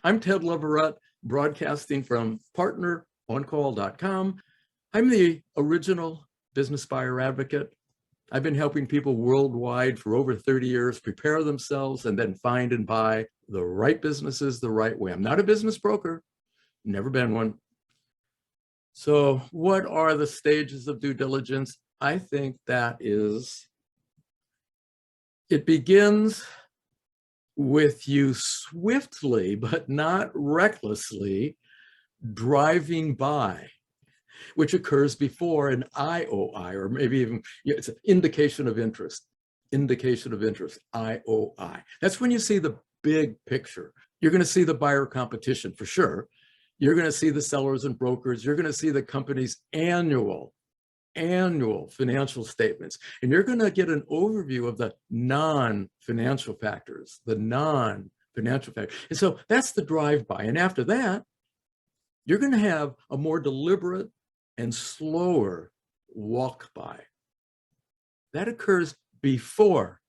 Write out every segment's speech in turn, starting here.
I'm Ted Leverette, broadcasting from partneroncall.com. I'm the original business buyer advocate. I've been helping people worldwide for over 30 years prepare themselves and then find and buy the right businesses the right way. I'm not a business broker, never been one. So what are the stages of due diligence? I think that it begins with you swiftly, but not recklessly, driving by, which occurs before an IOI, or maybe even, it's an indication of interest, IOI. That's when you see the big picture. You're going to see the buyer competition for sure. You're going to see the sellers and brokers. You're going to see the company's annual financial statements. And you're going to get an overview of the non-financial factors, And so that's the drive-by. And after that, you're going to have a more deliberate and slower walk-by. That occurs before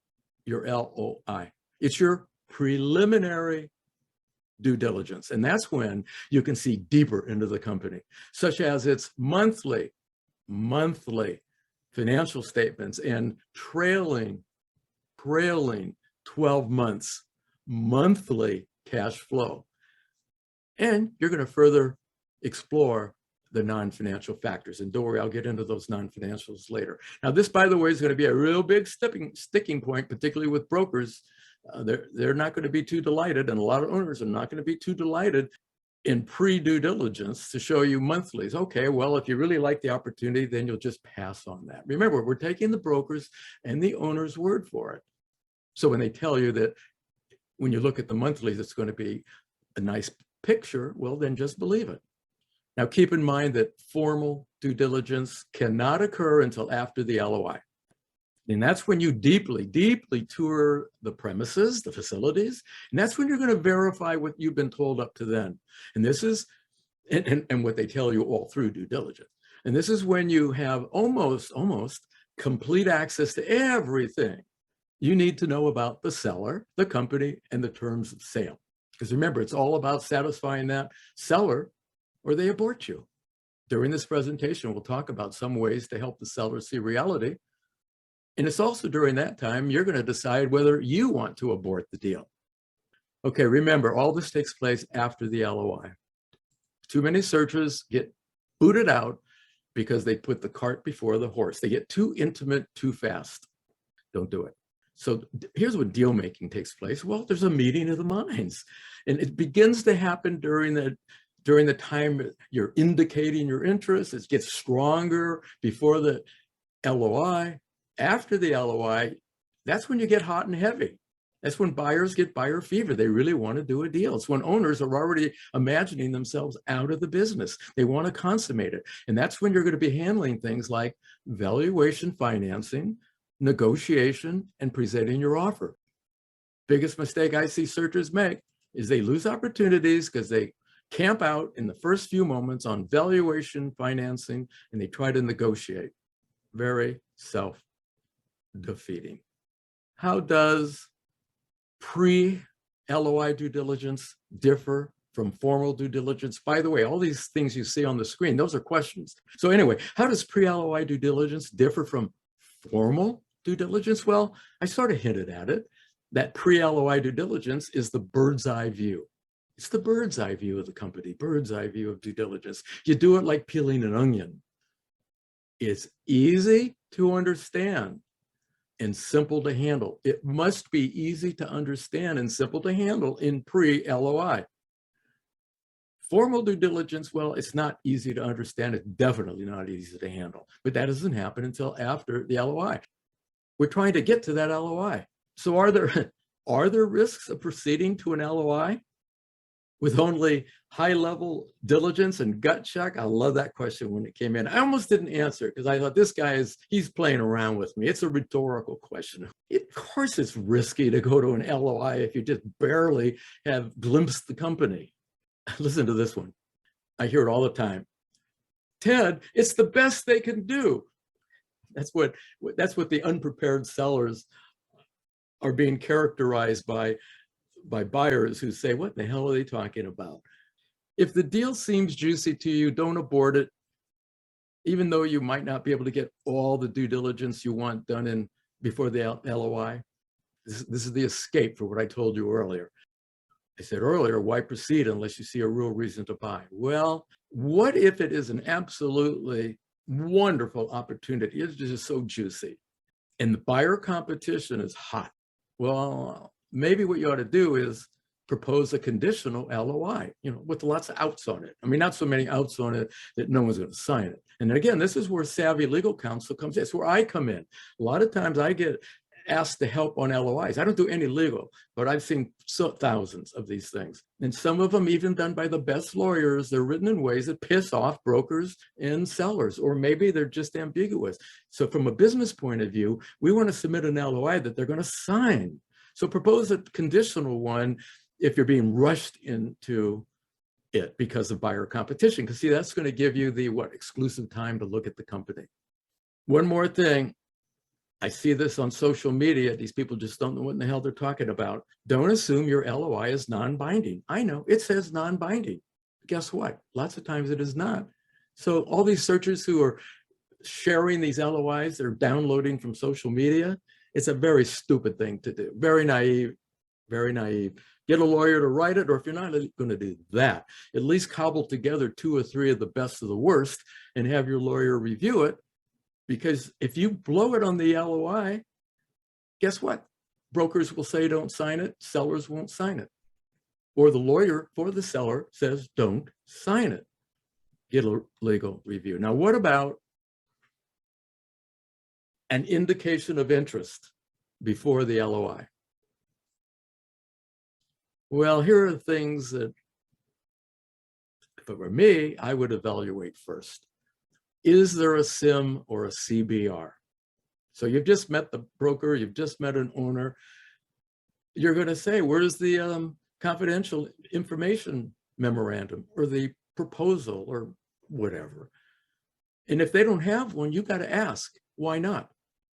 your LOI. It's your preliminary due diligence. And that's when you can see deeper into the company, such as its monthly financial statements and trailing 12 months monthly cash flow. And you're going to further explore the non-financial factors. And don't worry, I'll get into those non-financials later. Now, this, by the way, is going to be a real big sticking point, particularly with brokers. They're not going to be too delighted, and a lot of owners are not going to be too delighted in pre-due diligence to show you monthlies. Okay, well, if you really like the opportunity, then you'll just pass on that. Remember, we're taking the brokers and the owner's word for it. So when they tell you that when you look at the monthlies, it's going to be a nice picture, well, then just believe it. Now, keep in mind that formal due diligence cannot occur until after the LOI. And that's when you deeply tour the premises, the facilities, and that's when you're going to verify what you've been told up to then. And this is, and what they tell you all through due diligence. And this is when you have almost complete access to everything you need to know about the seller, the company, and the terms of sale. Because remember, it's all about satisfying that seller or they abort you. During this presentation, we'll talk about some ways to help the seller see reality. And it's also during that time, you're going to decide whether you want to abort the deal. Okay, remember, all this takes place after the LOI. Too many searchers get booted out because they put the cart before the horse. They get too intimate too fast. Don't do it. So here's what deal making takes place. Well, there's a meeting of the minds, and it begins to happen during the time you're indicating your interest. It gets stronger before the LOI. After the LOI, that's when you get hot and heavy. That's when buyers get buyer fever. They really want to do a deal. It's when owners are already imagining themselves out of the business. They want to consummate it. And that's when you're going to be handling things like valuation financing, negotiation, and presenting your offer. Biggest mistake I see searchers make is they lose opportunities because they camp out in the first few moments on valuation financing and they try to negotiate. Very self-defeating. How does pre-LOI due diligence differ from formal due diligence? By the way, all these things you see on the screen, those are questions. So anyway, how does pre-LOI due diligence differ from formal due diligence? Well, I sort of hinted at it, that pre-LOI due diligence is the bird's eye view. It's the bird's eye view of the company, bird's eye view of due diligence. You do it like peeling an onion. It's easy to understand and simple to handle. It must be easy to understand and simple to handle in pre-LOI. Formal due diligence, well, it's not easy to understand. It's definitely not easy to handle, but that doesn't happen until after the LOI. We're trying to get to that LOI. So are there risks of proceeding to an LOI with only high-level diligence and gut check? I love that question when it came in. I almost didn't answer because I thought this guy he's playing around with me. It's a rhetorical question. Of course it's risky to go to an LOI if you just barely have glimpsed the company. Listen to this one. I hear it all the time. Ted, it's the best they can do. That's what the unprepared sellers are being characterized by by buyers who say, what the hell are they talking about? If the deal seems juicy to you, don't abort it. Even though you might not be able to get all the due diligence you want done in before the LOI. This is the escape for what I told you earlier. I said earlier, why proceed unless you see a real reason to buy? Well, what if it is an absolutely wonderful opportunity? It's just so juicy and the buyer competition is hot. Well, maybe what you ought to do is propose a conditional LOI, with lots of outs on it. I mean, not so many outs on it that no one's going to sign it. And again, this is where savvy legal counsel comes in. It's where I come in. A lot of times I get asked to help on LOIs. I don't do any legal, but I've seen thousands of these things. And some of them even done by the best lawyers. They're written in ways that piss off brokers and sellers, or maybe they're just ambiguous. So from a business point of view, we want to submit an LOI that they're going to sign. So propose a conditional one if you're being rushed into it because of buyer competition. Because see, that's going to give you the exclusive time to look at the company. One more thing. I see this on social media. These people just don't know what in the hell they're talking about. Don't assume your LOI is non-binding. I know it says non-binding. Guess what? Lots of times it is not. So all these searchers who are sharing these LOIs, they're downloading from social media. It's a very stupid thing to do. Very naive, very naive. Get a lawyer to write it, or if you're not going to do that, at least cobble together 2 or 3 of the best of the worst and have your lawyer review it. Because if you blow it on the LOI, guess what? Brokers will say don't sign it, sellers won't sign it. Or the lawyer for the seller says don't sign it. Get a legal review. Now, what about an indication of interest before the LOI? Well, here are the things that, if it were me, I would evaluate first. Is there a SIM or a CBR? So you've just met the broker, you've just met an owner. You're going to say, where's the confidential information memorandum or the proposal or whatever? And if they don't have one, you got to ask, why not?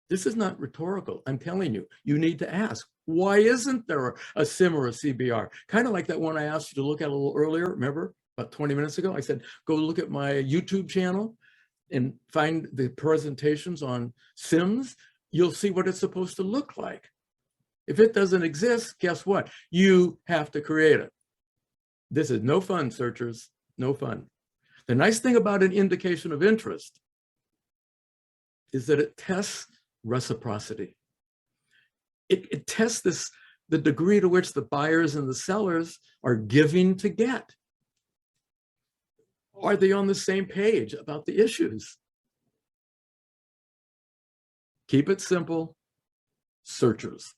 This is not rhetorical. I'm telling you, you need to ask, why isn't there a SIM or a CBR? Kind of like that one I asked you to look at a little earlier, remember, about 20 minutes ago? I said, go look at my YouTube channel and find the presentations on SIMs. You'll see what it's supposed to look like. If it doesn't exist, guess what? You have to create it. This is no fun, searchers, no fun. The nice thing about an indication of interest is that it tests reciprocity. It tests the degree to which the buyers and the sellers are giving to get. Are they on the same page about the issues? Keep it simple, searchers.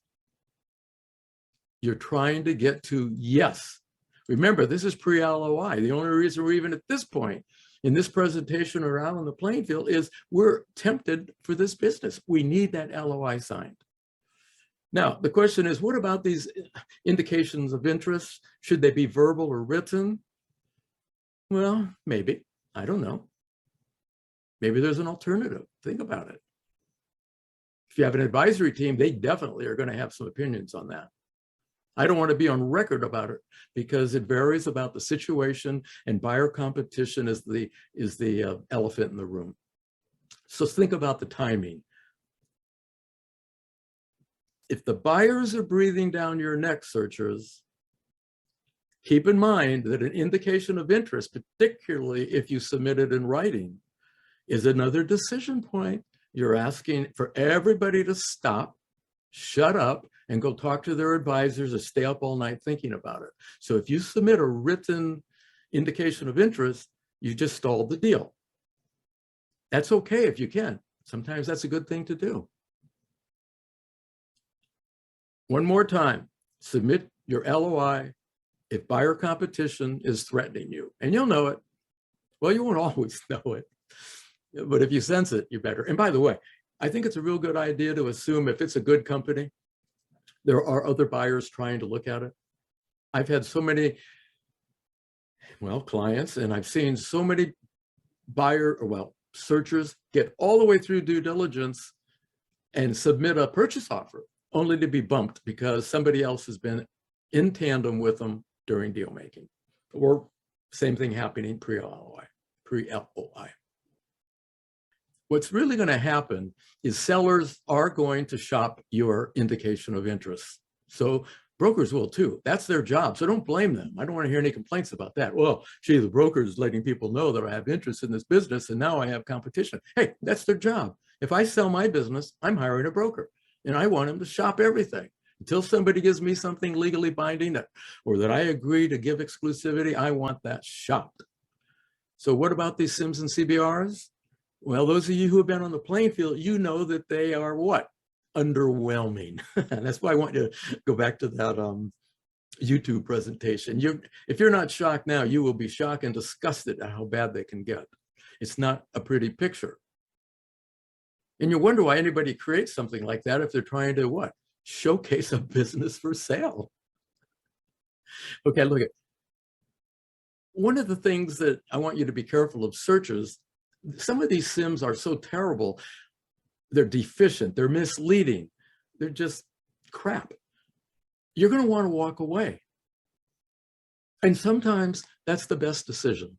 You're trying to get to yes. Remember, this is pre-LOI. The only reason we're even at this point in this presentation or out on the playing field is we're tempted for this business. We need that LOI signed. Now, the question is, what about these indications of interest? Should they be verbal or written? Well, maybe. I don't know. Maybe there's an alternative. Think about it. If you have an advisory team, they definitely are going to have some opinions on that. I don't want to be on record about it because it varies about the situation, and buyer competition is the elephant in the room. So think about the timing. If the buyers are breathing down your neck, searchers, keep in mind that an indication of interest, particularly if you submit it in writing, is another decision point. You're asking for everybody to stop, shut up, and go talk to their advisors or stay up all night thinking about it. So if you submit a written indication of interest, you just stalled the deal. That's okay if you can. Sometimes that's a good thing to do. One more time, submit your LOI if buyer competition is threatening you, and you'll know it. Well, you won't always know it, but if you sense it, you better. And by the way, I think it's a real good idea to assume if it's a good company, there are other buyers trying to look at it. I've had so many, clients, and I've seen so many searchers get all the way through due diligence and submit a purchase offer only to be bumped because somebody else has been in tandem with them during deal making, or same thing happening pre-LOI. What's really going to happen is sellers are going to shop your indication of interest. So brokers will too. That's their job. So don't blame them. I don't want to hear any complaints about that. Well, gee, the broker is letting people know that I have interest in this business and now I have competition. Hey, that's their job. If I sell my business, I'm hiring a broker and I want him to shop everything. Until somebody gives me something legally binding or that I agree to give exclusivity, I want that shopped. So what about these SIMs and CBRs? Well, those of you who have been on the playing field, you know that they are what? Underwhelming. That's why I want you to go back to that YouTube presentation. If you're not shocked now, you will be shocked and disgusted at how bad they can get. It's not a pretty picture. And you wonder why anybody creates something like that if they're trying to what? Showcase a business for sale. Okay, look at one of the things that I want you to be careful of searches. Some of these SIMs are so terrible. They're deficient, they're misleading, they're just crap. You're going to want to walk away. And sometimes that's the best decision.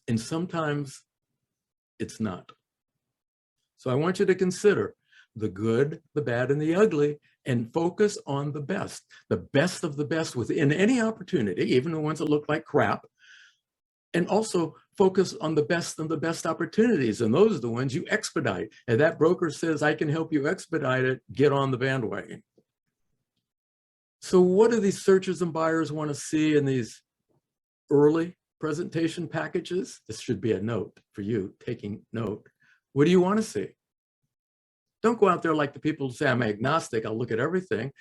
And sometimes it's not. So I want you to consider the good, the bad, and the ugly, and focus on the best of the best within any opportunity, even the ones that look like crap. And also focus on the best of the best opportunities. And those are the ones you expedite. And that broker says, I can help you expedite it, get on the bandwagon. So what do these searchers and buyers want to see in these early presentation packages? This should be a note for you, taking note. What do you want to see? Don't go out there like the people who say, I'm agnostic, I'll look at everything.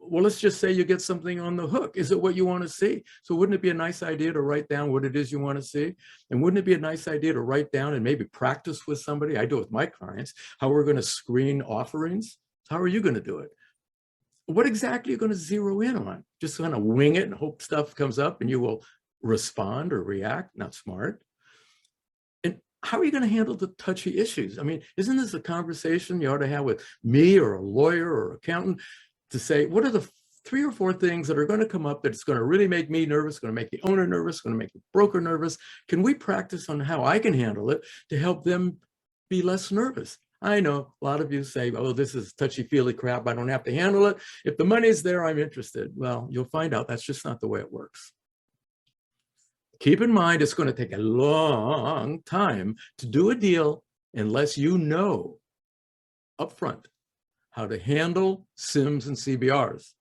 Well, let's just say you get something on the hook. Is it what you want to see? So wouldn't it be a nice idea to write down what it is you want to see? And wouldn't it be a nice idea to write down and maybe practice with somebody? I do it with my clients, how we're going to screen offerings. How are you going to do it? What exactly are you going to zero in on? Just kind of wing it and hope stuff comes up and you will respond or react? Not smart. And how are you going to handle the touchy issues? I mean, isn't this a conversation you ought to have with me or a lawyer or accountant? To say, what are the 3 or 4 things that are going to come up that's going to really make me nervous, going to make the owner nervous, going to make the broker nervous? Can we practice on how I can handle it to help them be less nervous? I know a lot of you say, oh, this is touchy-feely crap. I don't have to handle it. If the money's there, I'm interested. Well, you'll find out that's just not the way it works. Keep in mind, it's going to take a long time to do a deal unless you know upfront how to handle SIMs and CBRs,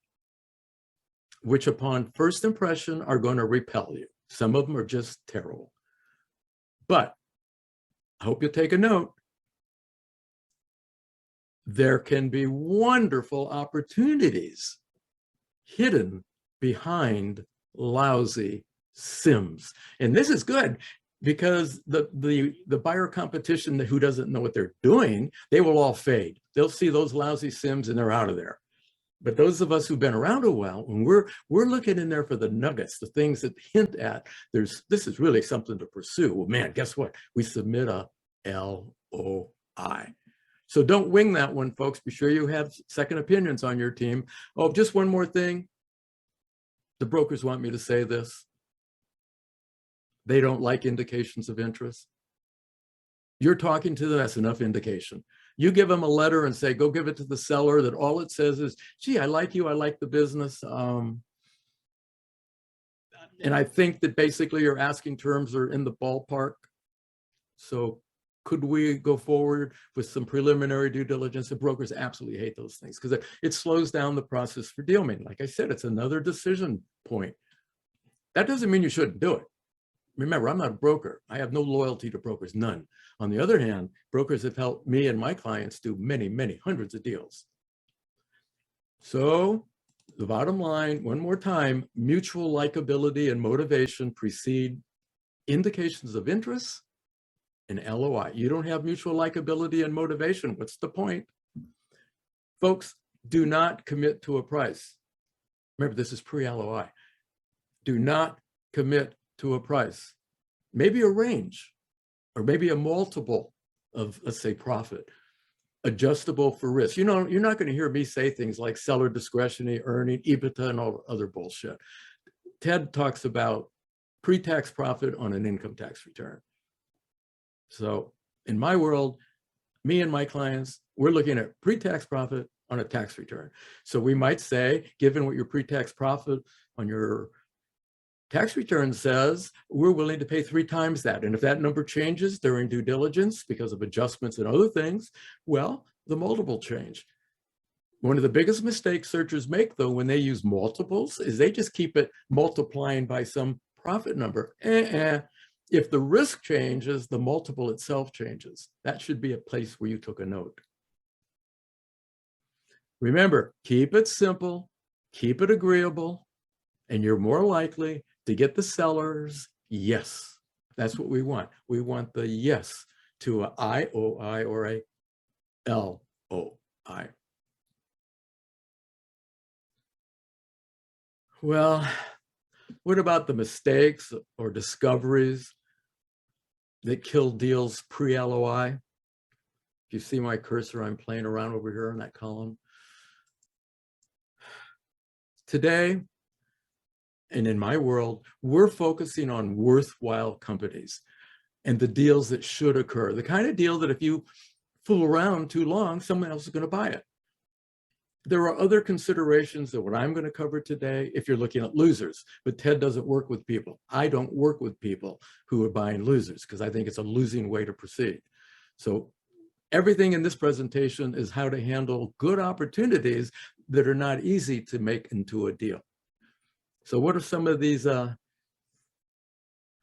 which upon first impression are going to repel you. Some of them are just terrible. But I hope you'll take a note. There can be wonderful opportunities hidden behind lousy SIMs. And this is good because the buyer competition who doesn't know what they're doing, they will all fade. They'll see those lousy SIMs and they're out of there. But those of us who've been around a while, when we're looking in there for the nuggets, the things that hint at this is really something to pursue. Well, man, guess what? We submit a LOI. So don't wing that one, folks. Be sure you have second opinions on your team. Oh, just one more thing. The brokers want me to say this. They don't like indications of interest. You're talking to them, that's enough indication. You give them a letter and say, go give it to the seller that all it says is, gee, I like you, I like the business. And I think that basically your asking terms are in the ballpark. So could we go forward with some preliminary due diligence? The brokers absolutely hate those things because it slows down the process for deal making. Like I said, it's another decision point. That doesn't mean you shouldn't do it. Remember, I'm not a broker. I have no loyalty to brokers, none. On the other hand, brokers have helped me and my clients do many, many hundreds of deals. So the bottom line, one more time, mutual likability and motivation precede indications of interest and LOI. You don't have mutual likability and motivation. What's the point? Folks, do not commit to a price. Remember, this is pre-LOI. Do not commit to a price, maybe a range, or maybe a multiple of, let's say, profit. adjustable for risk. You know, you're not going to hear me say things like seller discretionary earning, EBITDA, and all other bullshit. Ted talks about pre-tax profit on an income tax return. So in my world, me and my clients, we're looking at pre-tax profit on a tax return. So we might say, given what your pre-tax profit on your tax return says, we're willing to pay 3 times that. And if that number changes during due diligence because of adjustments and other things, well, the multiple change. One of the biggest mistakes searchers make, though, when they use multiples is they just keep it multiplying by some profit number. If the risk changes, the multiple itself changes. That should be a place where you took a note. Remember, keep it simple, keep it agreeable, and you're more likely to get the seller's yes. That's what we want. We want the yes to a IOI or a LOI. Well, what about the mistakes or discoveries that kill deals pre-LOI? If you see my cursor, I'm playing around over here in that column. Today, and in my world, we're focusing on worthwhile companies and the deals that should occur. The kind of deal that if you fool around too long, someone else is going to buy it. There are other considerations that what I'm going to cover today if you're looking at losers, but Ted doesn't work with people. I don't work with people who are buying losers because I think it's a losing way to proceed. So everything in this presentation is how to handle good opportunities that are not easy to make into a deal. So what are some of these, some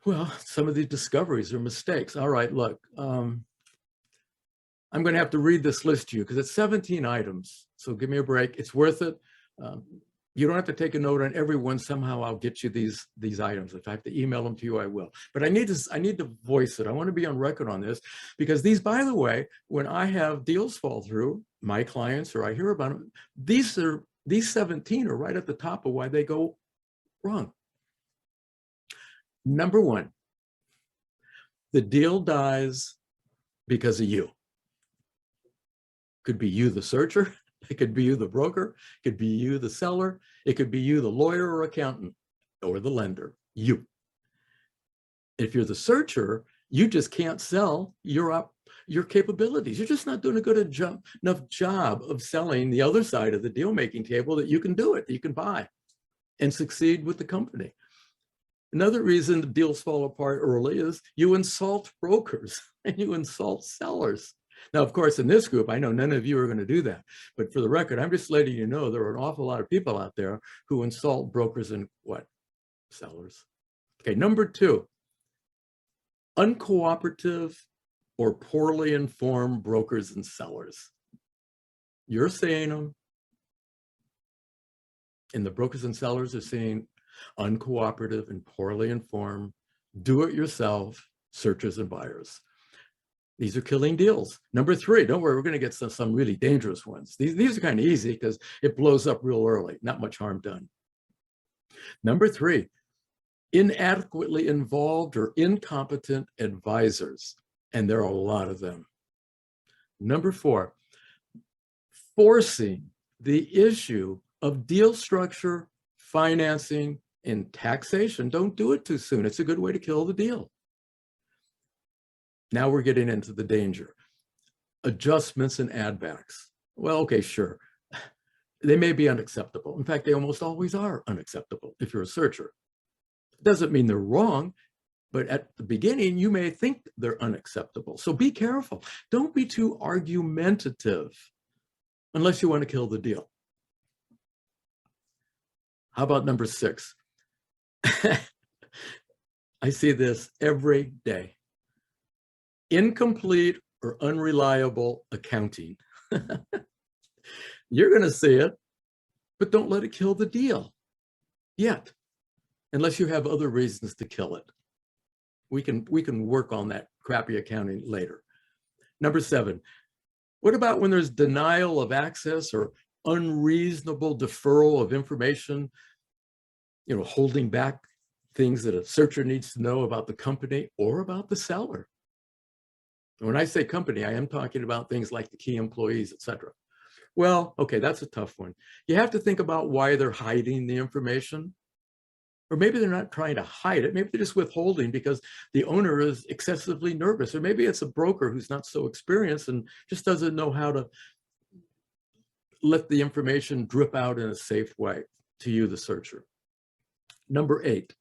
of these discoveries or mistakes? All right, look, I'm going to have to read this list to you because it's 17 items. So give me a break. It's worth it. You don't have to take a note on every one. Somehow I'll get you these items. If I have to email them to you, I will. But I need to voice it. I want to be on record on this because these, by the way, when I have deals fall through, my clients or I hear about them, these 17 are right at the top of why they go wrong. Number one, the deal dies because of you. Could be you, the searcher. It could be you, the broker. It could be you, the seller. It could be you, the lawyer or accountant or the lender, you. If you're the searcher, you just can't sell your capabilities. You're just not doing a good enough job of selling the other side of the deal-making table that you can do it, that you can buy and succeed with the company. Another reason the deals fall apart early is you insult brokers and you insult sellers. Now, of course, in this group, I know none of you are going to do that. But for the record, I'm just letting you know there are an awful lot of people out there who insult brokers and what? Sellers. Okay, number two, uncooperative or poorly informed brokers and sellers. You're seeing them, and the brokers and sellers are seeing uncooperative and poorly informed, do-it-yourself searchers and buyers. These are killing deals. Number three, don't worry, we're going to get some really dangerous ones. These are kind of easy because it blows up real early, not much harm done. Number three, inadequately involved or incompetent advisors, and there are a lot of them. Number four, forcing the issue of deal structure, financing, and taxation. Don't do it too soon. It's a good way to kill the deal. Now we're getting into the danger. Adjustments and add backs. Well, okay, sure. They may be unacceptable. In fact, they almost always are unacceptable if you're a searcher. It doesn't mean they're wrong, but at the beginning, you may think they're unacceptable. So be careful. Don't be too argumentative unless you want to kill the deal. How about number six? I see this every day. Incomplete or unreliable accounting. You're going to see it, but don't let it kill the deal yet, unless you have other reasons to kill it. We can work on that crappy accounting later. Number seven, what about when there's denial of access or unreasonable deferral of information, holding back things that a searcher needs to know about the company or about the seller? When I say company, I am talking about things like the key employees, etc. Well, okay, that's a tough one. You have to think about why they're hiding the information. Or maybe they're not trying to hide it. Maybe they're just withholding because the owner is excessively nervous. Or maybe it's a broker who's not so experienced and just doesn't know how to let the information drip out in a safe way to you, the searcher. Number 8,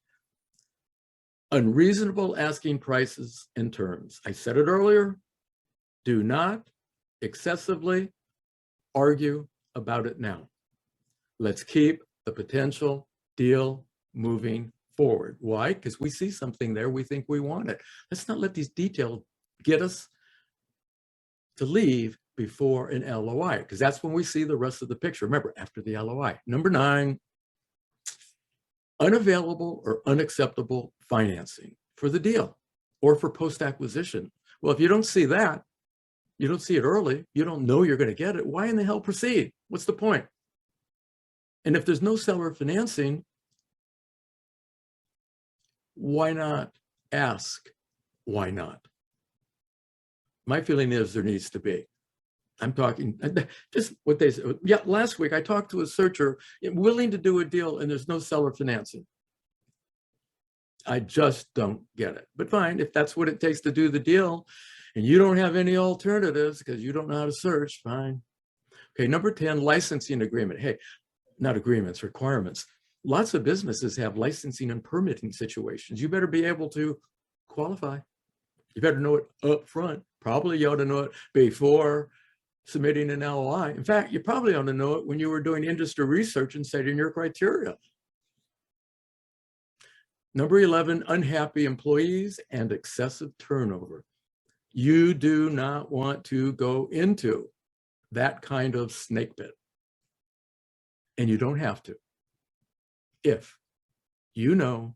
unreasonable asking prices and terms. I said it earlier, do not excessively argue about it now. Let's keep the potential deal moving forward. Why? Because we see something there, we think we want it. Let's not let these details get us to leave before an LOI, because that's when we see the rest of the picture. Remember, after the LOI. Number 9, unavailable or unacceptable financing for the deal or for post-acquisition. Well, if you don't see that, you don't see it early, you don't know you're going to get it, why in the hell proceed? What's the point? And if there's no seller financing, why not ask why not? My feeling is there needs to be. I'm talking just what they said. Yeah, last week I talked to a searcher willing to do a deal and there's no seller financing. I just don't get it. But fine, if that's what it takes to do the deal and you don't have any alternatives because you don't know how to search, fine. Okay, number 10, licensing agreement. Hey, not agreements, requirements. Lots of businesses have licensing and permitting situations. You better be able to qualify. You better know it up front. Probably you ought to know it before submitting an LOI. In fact, you probably ought to know it when you were doing industry research and setting your criteria. Number 11, unhappy employees and excessive turnover. You do not want to go into that kind of snake pit. And you don't have to, if you know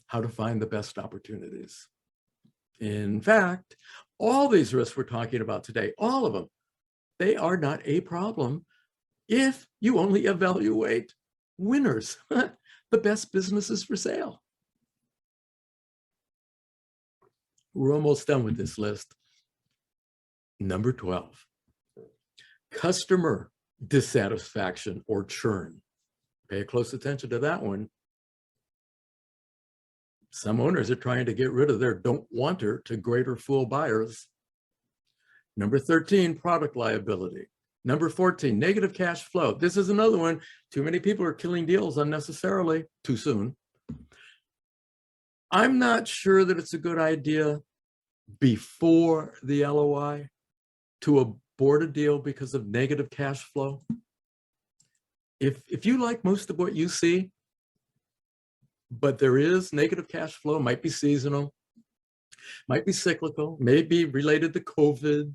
how to find the best opportunities. In fact, all these risks we're talking about today, all of them, they are not a problem if you only evaluate winners, the best businesses for sale. We're almost done with this list. Number 12, customer dissatisfaction or churn. Pay close attention to that one. Some owners are trying to get rid of their don't-wanter to greater fool buyers. Number 13, product liability. Number 14, negative cash flow. This is another one. Too many people are killing deals unnecessarily too soon. I'm not sure that it's a good idea before the LOI to abort a deal because of negative cash flow. If you like most of what you see, but there is negative cash flow, might be seasonal, might be cyclical, may be related to COVID,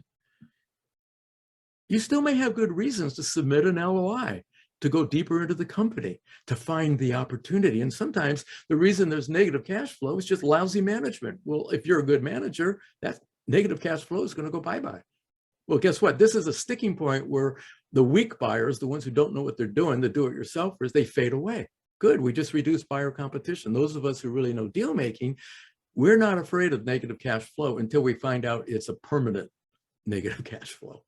you still may have good reasons to submit an LOI, to go deeper into the company, to find the opportunity. And sometimes the reason there's negative cash flow is just lousy management. Well, if you're a good manager, that negative cash flow is going to go bye-bye. Well, guess what? This is a sticking point where the weak buyers, the ones who don't know what they're doing, the do-it-yourselfers, they fade away. Good, we just reduced buyer competition. Those of us who really know deal making, we're not afraid of negative cash flow until we find out it's a permanent negative cash flow.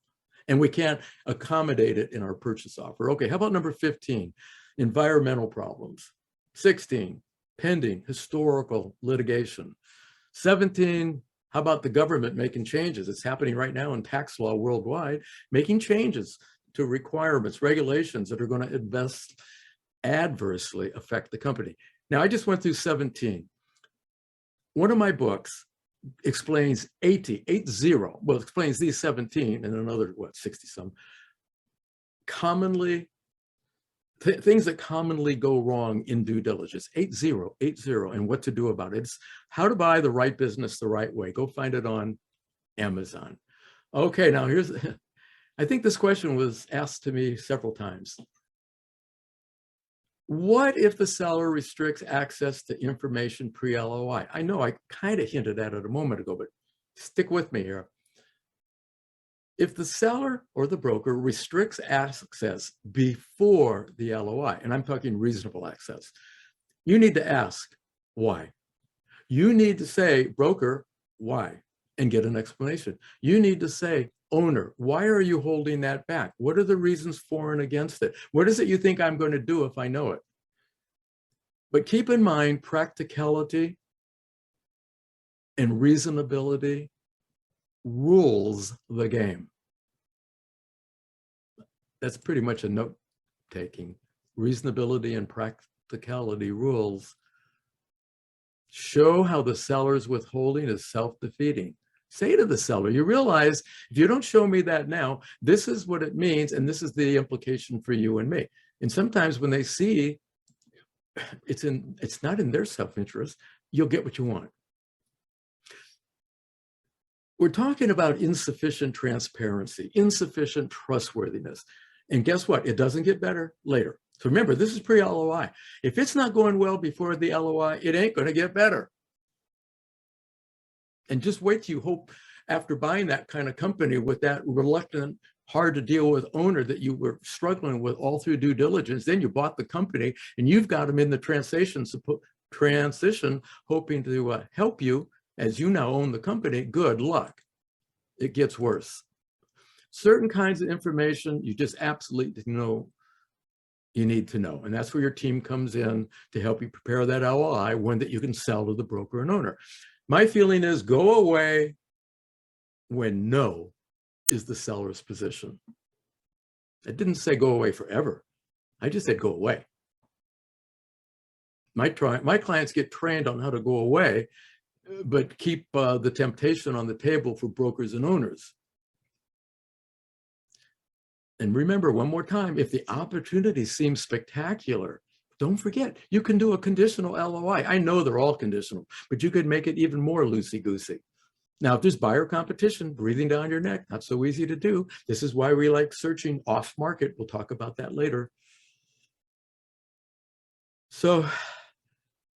And we can't accommodate it in our purchase offer. Okay, how about number 15, environmental problems. 16, pending historical litigation. 17, how about the government making changes? It's happening right now in tax law worldwide, making changes to requirements, regulations that are going to adversely affect the company. Now, I just went through 17. One of my books explains 80, well, explains these 17 and another, 60 some, commonly, things that commonly go wrong in due diligence, 80, and what to do about it. It's how to buy the right business the right way. Go find it on Amazon. Okay, now here's, I think this question was asked to me several times. What if the seller restricts access to information pre-LOI? I know I kind of hinted at it a moment ago, but stick with me here. If the seller or the broker restricts access before the LOI, and I'm talking reasonable access, you need to ask why. You need to say, broker, why? and get an explanation. You need to say, owner, why are you holding that back? What are the reasons for and against it? What is it you think I'm going to do if I know it? But keep in mind, practicality and reasonability rules the game. That's pretty much a note taking. Reasonability and practicality rules. Show how the seller's withholding is self-defeating. Say to the seller, you realize if you don't show me that now, this is what it means, and this is the implication for you and me. And sometimes when they see it's not in their self-interest, you'll get what you want. We're talking about insufficient transparency, insufficient trustworthiness. And guess what? It doesn't get better later. So remember, this is pre-LOI. If it's not going well before the LOI, it ain't going to get better. And just wait till you hope after buying that kind of company with that reluctant, hard to deal with owner that you were struggling with all through due diligence, then you bought the company and you've got them in the transition hoping to help you as you now own the company. Good luck. It gets worse. Certain kinds of information you just absolutely know you need to know. And that's where your team comes in to help you prepare that LOI, one that you can sell to the broker and owner. My feeling is go away when no is the seller's position. I didn't say go away forever. I just said go away. My clients get trained on how to go away, but keep the temptation on the table for brokers and owners. And remember, one more time, if the opportunity seems spectacular, don't forget, you can do a conditional LOI. I know they're all conditional, but you could make it even more loosey-goosey. Now, if there's buyer competition breathing down your neck, not so easy to do. This is why we like searching off market. We'll talk about that later. So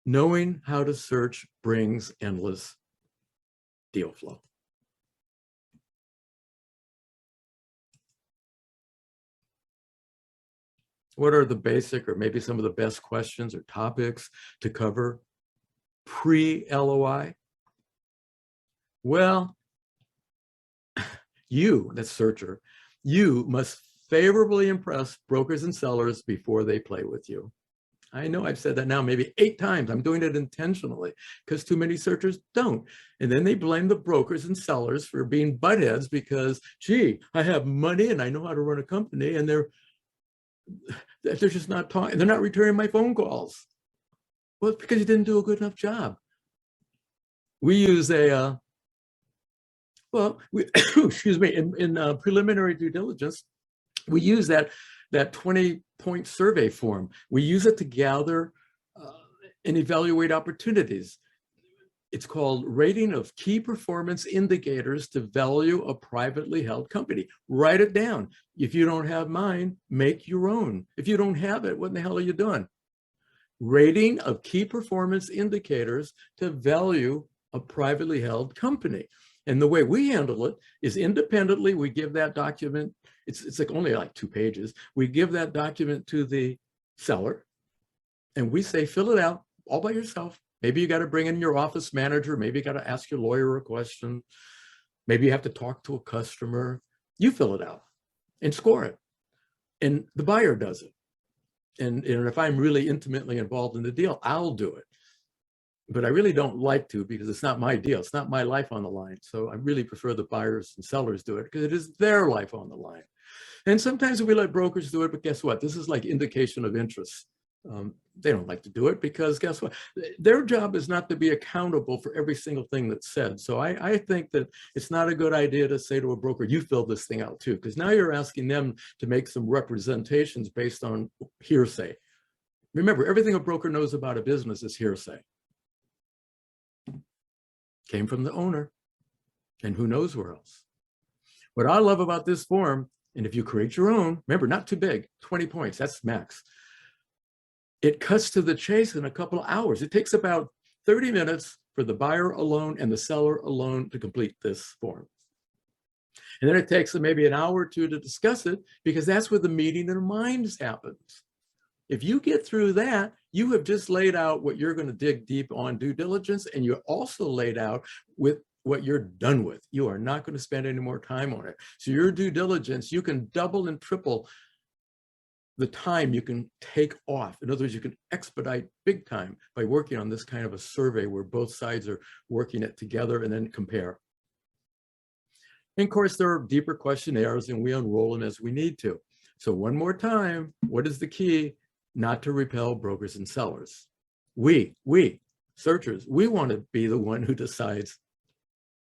knowing how to search brings endless deal flow. What are the basic or maybe some of the best questions or topics to cover pre-LOI? Well, you, that searcher, you must favorably impress brokers and sellers before they play with you. I know I've said that now maybe 8 times. I'm doing it intentionally because too many searchers don't. And then they blame the brokers and sellers for being buttheads because, gee, I have money and I know how to run a company, and they're just not talking. They're not returning my phone calls. Well, it's because you didn't do a good enough job. We use a, excuse me, in preliminary due diligence, we use that 20-point survey form. We use it to gather and evaluate opportunities. It's called Rating of Key Performance Indicators to Value a Privately Held Company. Write it down. If you don't have mine, make your own. If you don't have it, what in the hell are you doing? Rating of Key Performance Indicators to Value a Privately Held Company. And the way we handle it is independently, we give that document, it's like only like 2 pages. We give that document to the seller and we say, fill it out all by yourself. Maybe you got to bring in your office manager. Maybe you got to ask your lawyer a question. Maybe you have to talk to a customer. You fill it out and score it. And the buyer does it. And if I'm really intimately involved in the deal, I'll do it. But I really don't like to because it's not my deal. It's not my life on the line. So I really prefer the buyers and sellers do it because it is their life on the line. And sometimes we let brokers do it, but guess what? This is like indication of interest. They don't like to do it because guess what? Their job is not to be accountable for every single thing that's said. So I think that it's not a good idea to say to a broker, you fill this thing out too, because now you're asking them to make some representations based on hearsay. Remember, everything a broker knows about a business is hearsay. Came from the owner, and who knows where else. What I love about this form, and if you create your own, remember, not too big, 20 points, that's max. It cuts to the chase in a couple of hours. It takes about 30 minutes for the buyer alone and the seller alone to complete this form. And then it takes them maybe an hour or 2 to discuss it because that's where the meeting of minds happens. If you get through that, you have just laid out what you're going to dig deep on due diligence, and you also laid out with what you're done with. You are not going to spend any more time on it. So your due diligence, you can double and triple the time you can take off. In other words, you can expedite big time by working on this kind of a survey where both sides are working it together and then compare. And of course, there are deeper questionnaires and we unroll them as we need to. So one more time, what is the key? Not to repel brokers and sellers. We, searchers, we want to be the one who decides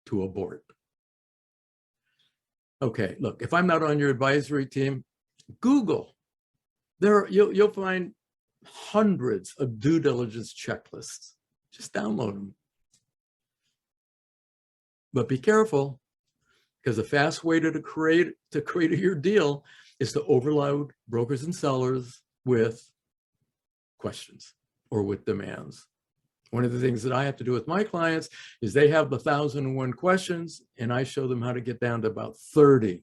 to abort. Okay, look, if I'm not on your advisory team, Google. You'll find hundreds of due diligence checklists. Just download them. But be careful, because the fast way to create your deal is to overload brokers and sellers with questions or with demands. One of the things that I have to do with my clients is they have the 1,001 questions and I show them how to get down to about 30.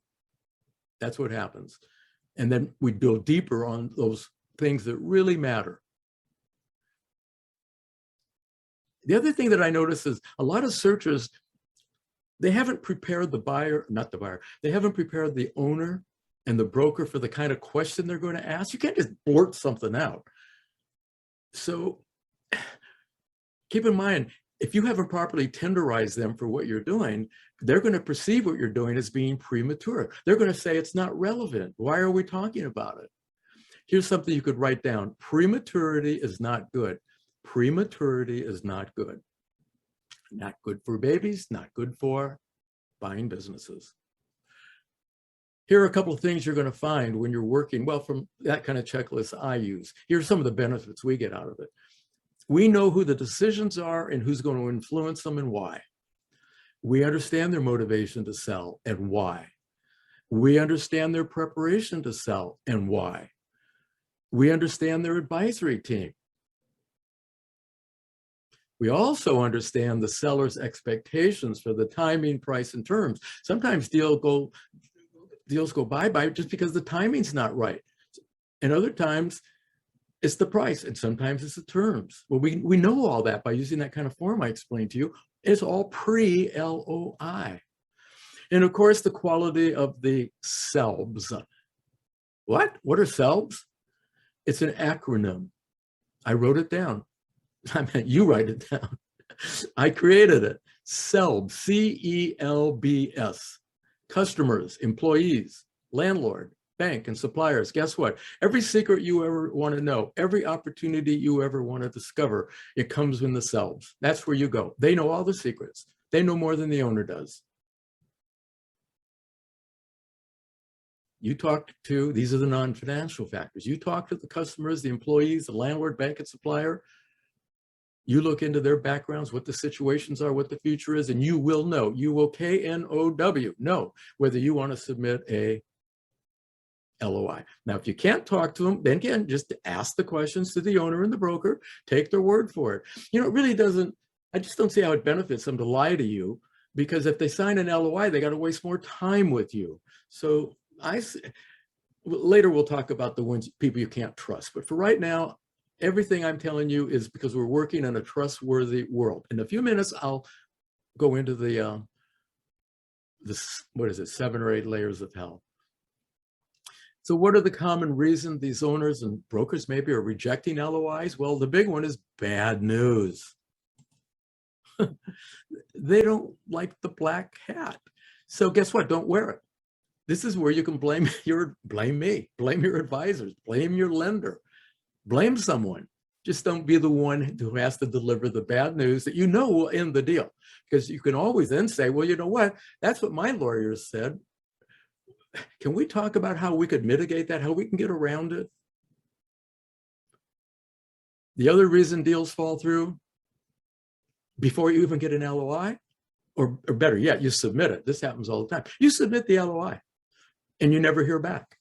That's what happens. And then we go deeper on those things that really matter. The other thing that I notice is a lot of searchers, they haven't prepared the buyer, not the buyer, they haven't prepared the owner and the broker for the kind of question they're going to ask. You can't just blurt something out. So keep in mind, if you haven't properly tenderized them for what you're doing, they're going to perceive what you're doing as being premature. They're going to say it's not relevant. Why are we talking about it? Here's something you could write down. Prematurity is not good. Prematurity is not good. Not good for babies, not good for buying businesses. Here are a couple of things you're going to find when you're working, well, from that kind of checklist I use. Here's some of the benefits we get out of it. We know who the decisions are and who's going to influence them and why. We understand their motivation to sell and why. We understand their preparation to sell and why. We understand their advisory team. We also understand the seller's expectations for the timing, price, and terms. Sometimes deals go bye-bye just because the timing's not right. And other times, it's the price, and sometimes it's the terms. Well, we know all that by using that kind of form I explained to you. It's all pre-LOI. And of course, the quality of the selbs. What? What are selbs? It's an acronym. I wrote it down. I meant you write it down. I created it. Selbs, C-E-L-B-S. Customers, employees, landlord, bank, and suppliers. Guess what? Every secret you ever want to know, every opportunity you ever want to discover, it comes in the selbs. That's where you go. They know all the secrets. They know more than the owner does. You talk to, these are the non-financial factors. You talk to the customers, the employees, the landlord, bank, and supplier. You look into their backgrounds, what the situations are, what the future is, and you will know. You will K-N-O-W, know whether you want to submit a LOI. Now, if you can't talk to them, then again, just ask the questions to the owner and the broker, take their word for it. You know, it really doesn't, I just don't see how it benefits them to lie to you, because if they sign an LOI, they got to waste more time with you. So later we'll talk about the ones, people you can't trust. But for right now, everything I'm telling you is because we're working in a trustworthy world. In a few minutes, I'll go into the what is it, 7 or 8 layers of hell. So what are the common reasons these owners and brokers maybe are rejecting LOIs? Well, the big one is bad news. They don't like the black hat. So guess what? Don't wear it. This is where you can blame me, blame your advisors, blame your lender, blame someone. Just don't be the one who has to deliver the bad news that you know will end the deal. Because you can always then say, well, you know what? That's what my lawyers said. Can we talk about how we could mitigate that, how we can get around it? The other reason deals fall through before you even get an LOI, or better yet, you submit it. This happens all the time. You submit the LOI and you never hear back.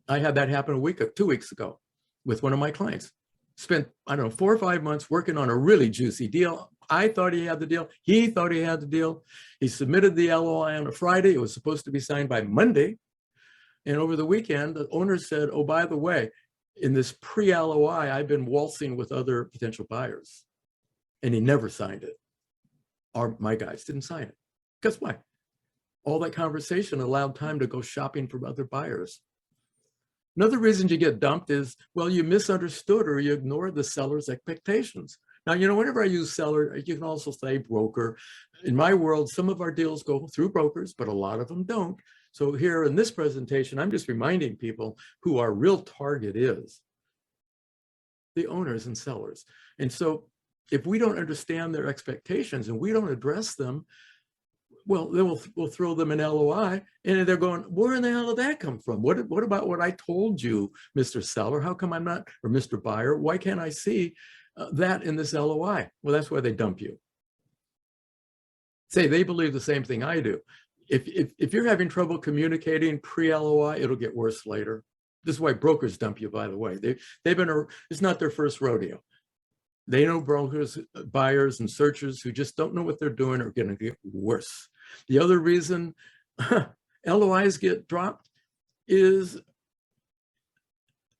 I had that happen 2 weeks ago with one of my clients. Spent, I don't know, 4 or 5 months working on a really juicy deal. I thought he had the deal. He thought he had the deal. He submitted the LOI on a Friday. It was supposed to be signed by Monday. And over the weekend, the owner said, oh, by the way, in this pre-LOI, I've been waltzing with other potential buyers. And he never signed it. My guys didn't sign it. Guess what? All that conversation allowed time to go shopping for other buyers. Another reason you get dumped is, well, you misunderstood or you ignored the seller's expectations. Now, whenever I use seller, you can also say broker. In my world, some of our deals go through brokers, but a lot of them don't. So here in this presentation, I'm just reminding people who our real target is, the owners and sellers. And so if we don't understand their expectations and we don't address them, well, then we'll throw them an LOI and they're going, where in the hell did that come from? What about what I told you, Mr. Seller? How come I'm not, or Mr. Buyer, why can't I see that in this LOI? Well, that's why they dump you. Say they believe the same thing I do. If you're having trouble communicating pre-LOI, it'll get worse later. This is why brokers dump you, by the way. It's not their first rodeo. They know brokers, buyers, and searchers who just don't know what they're doing are going to get worse. The other reason LOIs get dropped is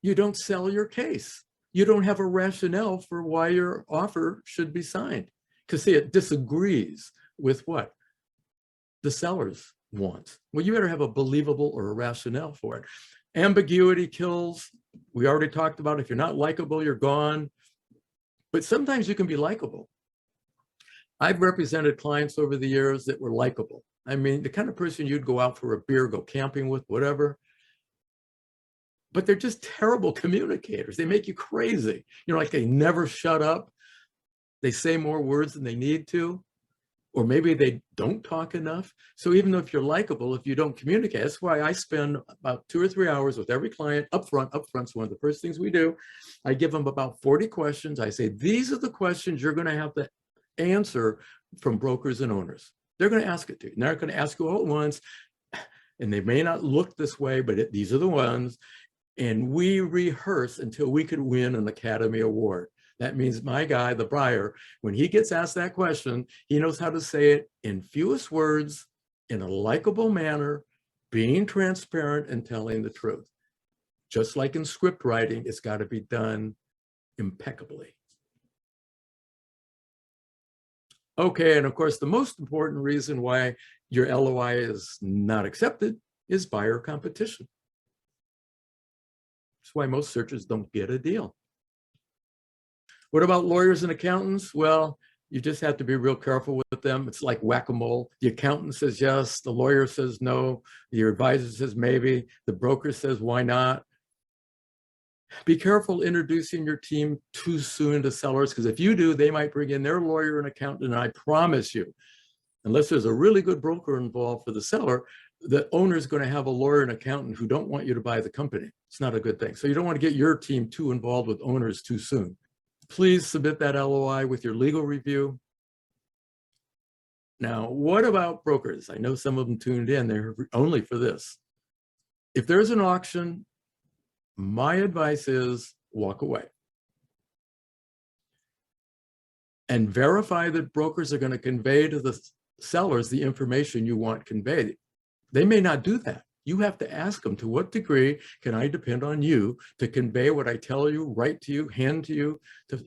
you don't sell your case. You don't have a rationale for why your offer should be signed. Because see, it disagrees with what the sellers want. Well, you better have a believable or a rationale for it. Ambiguity kills. We already talked about if you're not likable, you're gone. But sometimes you can be likable. I've represented clients over the years that were likable. I mean, the kind of person you'd go out for a beer, go camping with, whatever. But they're just terrible communicators. They make you crazy. Like they never shut up. They say more words than they need to. Or maybe they don't talk enough. So even though if you're likable, if you don't communicate, that's why I spend about 2 or 3 hours with every client upfront. Upfront's one of the first things we do. I give them about 40 questions. I say, these are the questions you're going to have to answer from brokers and owners. They're going to ask it to you. And they're going to ask you all at once. And they may not look this way, but these are the ones. And we rehearse until we could win an Academy Award. That means my guy, the buyer, when he gets asked that question, he knows how to say it in fewest words, in a likable manner, being transparent and telling the truth. Just like in script writing, it's got to be done impeccably. Okay, and of course, the most important reason why your LOI is not accepted is buyer competition. That's why most searchers don't get a deal. What about lawyers and accountants? Well, you just have to be real careful with them. It's like whack-a-mole. The accountant says yes, the lawyer says no, your advisor says maybe, the broker says why not. Be careful introducing your team too soon to sellers, because if you do, they might bring in their lawyer and accountant, and I promise you, unless there's a really good broker involved for the seller, the owner is going to have a lawyer and accountant who don't want you to buy the company. It's not a good thing. So you don't want to get your team too involved with owners too soon. Please submit that LOI with your legal review. Now, what about brokers? I know some of them tuned in. They're only for this. If there's an auction, my advice is walk away. And verify that brokers are going to convey to the sellers the information you want conveyed. They may not do that. You have to ask them, to what degree can I depend on you to convey what I tell you, write to you, hand to you,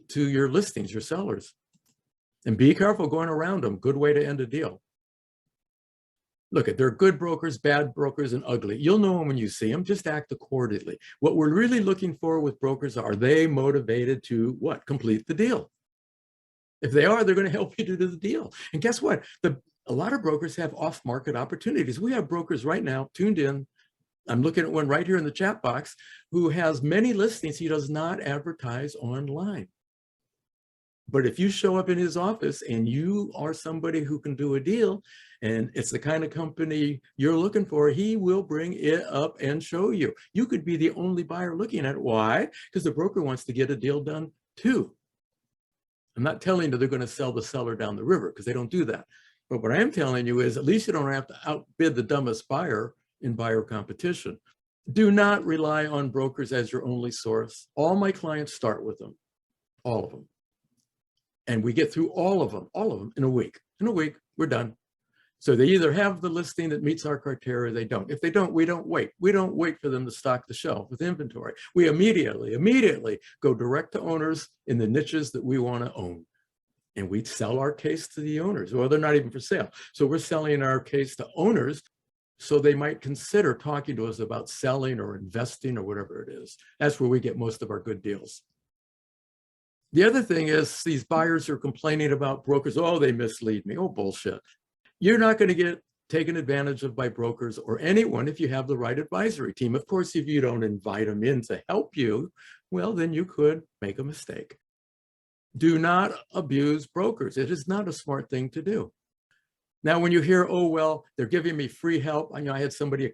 to your listings, your sellers? And be careful going around them. Good way to end a deal. Look, there are good brokers, bad brokers, and ugly. You'll know them when you see them. Just act accordingly. What we're really looking for with brokers, are they motivated to what? Complete the deal. If they are, they're going to help you to do the deal. And guess what? A lot of brokers have off-market opportunities. We have brokers right now tuned in. I'm looking at one right here in the chat box who has many listings he does not advertise online. But if you show up in his office and you are somebody who can do a deal, and it's the kind of company you're looking for, he will bring it up and show you. You could be the only buyer looking at it. Why? Because the broker wants to get a deal done too. I'm not telling you they're going to sell the seller down the river, because they don't do that. But what I am telling you is, at least you don't have to outbid the dumbest buyer in buyer competition. Do not rely on brokers as your only source. All my clients start with them, all of them. And we get through all of them in a week. In a week, we're done. So they either have the listing that meets our criteria or they don't. If they don't, we don't wait. We don't wait for them to stock the shelf with inventory. We immediately go direct to owners in the niches that we want to own. and we sell our case to the owners. Well, they're not even for sale. So we're selling our case to owners so they might consider talking to us about selling or investing or whatever it is. That's where we get most of our good deals. The other thing is these buyers are complaining about brokers. Oh, they mislead me. Oh, bullshit. You're not going to get taken advantage of by brokers or anyone if you have the right advisory team. Of course, if you don't invite them in to help you, well, then you could make a mistake. Do not abuse brokers. It is not a smart thing to do. Now, when you hear, oh, well, they're giving me free help. I had somebody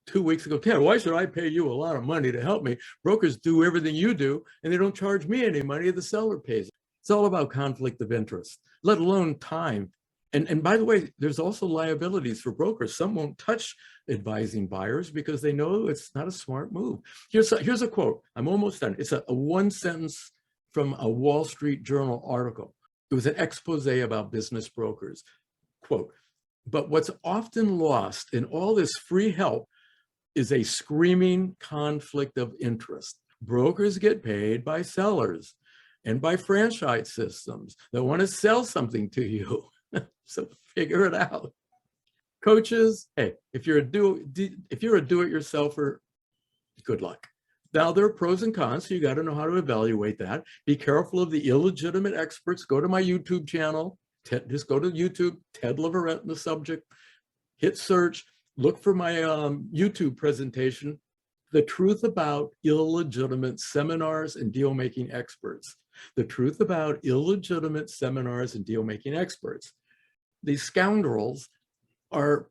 2 weeks ago, Ted, why should I pay you a lot of money to help me? Brokers do everything you do, and they don't charge me any money. The seller pays. It's all about conflict of interest, let alone time. And by the way, there's also liabilities for brokers. Some won't touch advising buyers because they know it's not a smart move. Here's a quote. I'm almost done. It's a one sentence from a Wall Street Journal article. It was an expose about business brokers. Quote, but what's often lost in all this free help is a screaming conflict of interest. Brokers get paid by sellers and by franchise systems that want to sell something to you. So figure it out. Coaches, hey, if you're a do-it-yourselfer, good luck. Now, there are pros and cons, so you got to know how to evaluate that. Be careful of the illegitimate experts. Go to my YouTube channel. Just go to YouTube, Ted Leverette in the subject, hit search, look for my YouTube presentation, The Truth About Illegitimate Seminars and Deal-Making Experts. The Truth About Illegitimate Seminars and Deal-Making Experts. These scoundrels are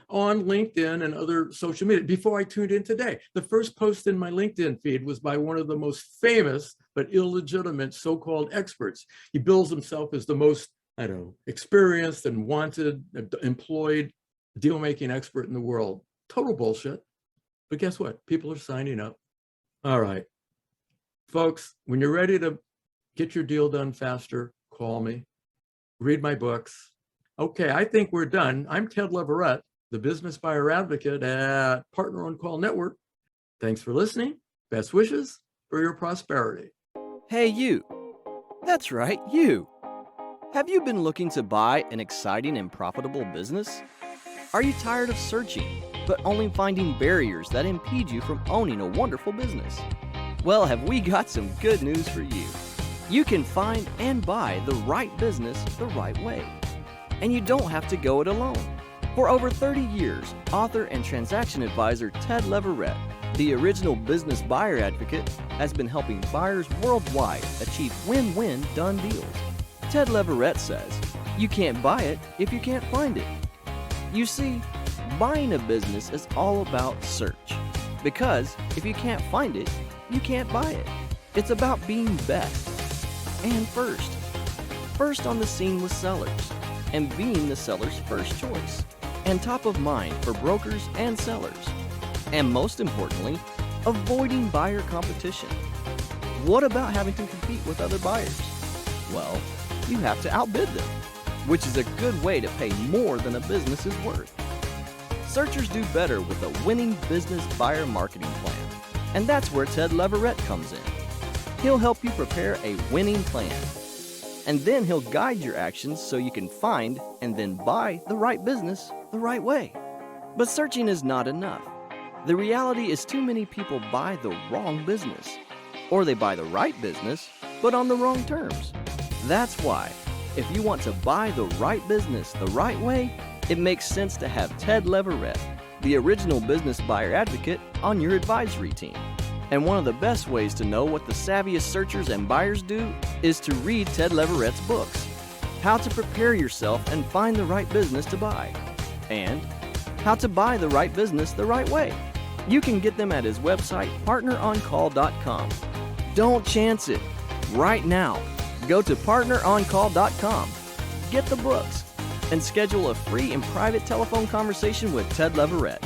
on LinkedIn and other social media. Before I tuned in today, the first post in my LinkedIn feed was by one of the most famous but illegitimate so-called experts. He bills himself as the most, experienced and wanted, employed deal-making expert in the world. Total bullshit. But guess what? People are signing up. All right. Folks, when you're ready to get your deal done faster, call me. Read my books. Okay, I think we're done. I'm Ted Leverette, the business buyer advocate at Partner on Call Network. Thanks for listening. Best wishes for your prosperity. Hey, you. That's right, you. Have you been looking to buy an exciting and profitable business? Are you tired of searching, but only finding barriers that impede you from owning a wonderful business? Well, have we got some good news for you. You can find and buy the right business the right way. And you don't have to go it alone. For over 30 years, author and transaction advisor Ted Leverette, the original business buyer advocate, has been helping buyers worldwide achieve win-win done deals. Ted Leverette says, you can't buy it if you can't find it. You see, buying a business is all about search. Because if you can't find it, you can't buy it. It's about being best and first. First on the scene with sellers, and being the seller's first choice, and top of mind for brokers and sellers. And most importantly, avoiding buyer competition. What about having to compete with other buyers? Well, you have to outbid them, which is a good way to pay more than a business is worth. Searchers do better with a winning business buyer marketing plan, and that's where Ted Leverette comes in. He'll help you prepare a winning plan, and then he'll guide your actions so you can find and then buy the right business the right way. But searching is not enough. The reality is too many people buy the wrong business, or they buy the right business, but on the wrong terms. That's why, if you want to buy the right business the right way, it makes sense to have Ted Leverette, the original business buyer advocate, on your advisory team. And one of the best ways to know what the savviest searchers and buyers do is to read Ted Leverette's books, How to Prepare Yourself and Find the Right Business to Buy, and How to Buy the Right Business the Right Way. You can get them at his website, partneroncall.com. Don't chance it. Right now, go to partneroncall.com, get the books, and schedule a free and private telephone conversation with Ted Leverette.